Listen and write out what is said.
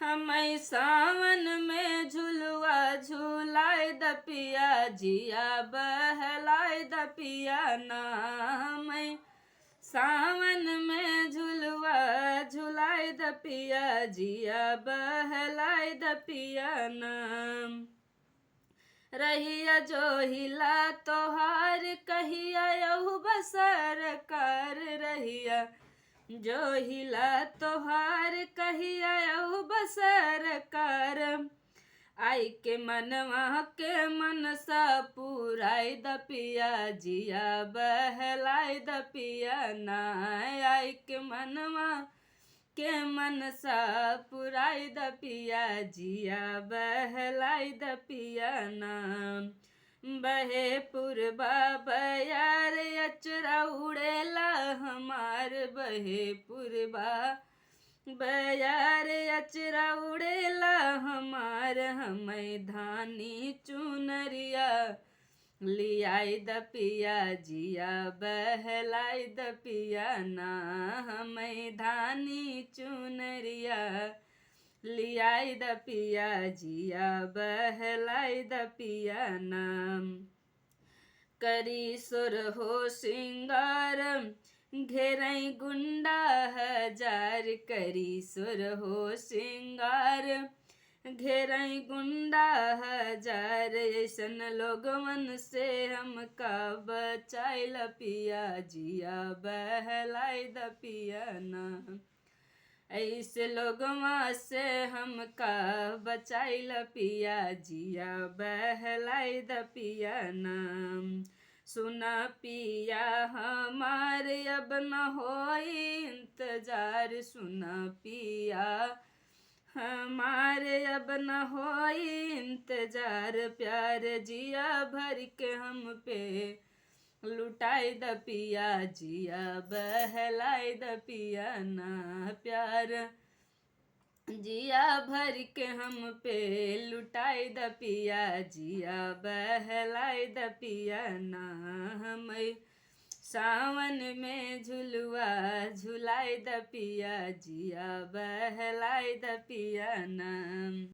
हमें सावन में झुलुआ झुलाए द पिया जिया बहलाए द पिया ना। हमें सावन में झुलुआ झुलाए द पिया जिया बहलाए द पिया ना। रहिया जो हिला तोहार कहिया यहु बसर कर रहिया जो हिला तोहार कहिया यहु बसर कर। आई के मनवा के मनसा पुराई द पिया जिया बहलाई द पिया ना। आई के मनवा के मनसा पुराई द पिया जिया बहलाई द पिया ना। बहे पुरबा बयार अचरा उड़ेला हमार बहे पुरबा बयार अचरा उड़ेला हमार। हमें धानी चुनरिया लियाई द पिया जिया बहलाई द पिया ना। हमें धानी चुनरिया लियाई द पिया जिया बहलाई द पिया ना। करी सुर हो सिंगार घेरई गुंडा हजार करी सुर हो सिंगार घेरई गुंडा हजार। ऐसन लोगवन से हमका बचाइल पिया जिया बहलाई द पिया ना। ऐसे लोगवा से हमका बचाइल पिया जिया बहलाई द पिया ना। सुना पिया हमारे अब न होई इंतजार सुना पिया हमारे अब न होई इंतजार। प्यार जिया भर के हम पे लुटाई द पिया जिया बहलाई द पिया ना। प्यार जिया भर के हम पे लुटाई द पिया जिया बहलाई द पिया ना। हमें सावन में झुलुआ झुलाई द पिया जिया बहलाई द पिया ना।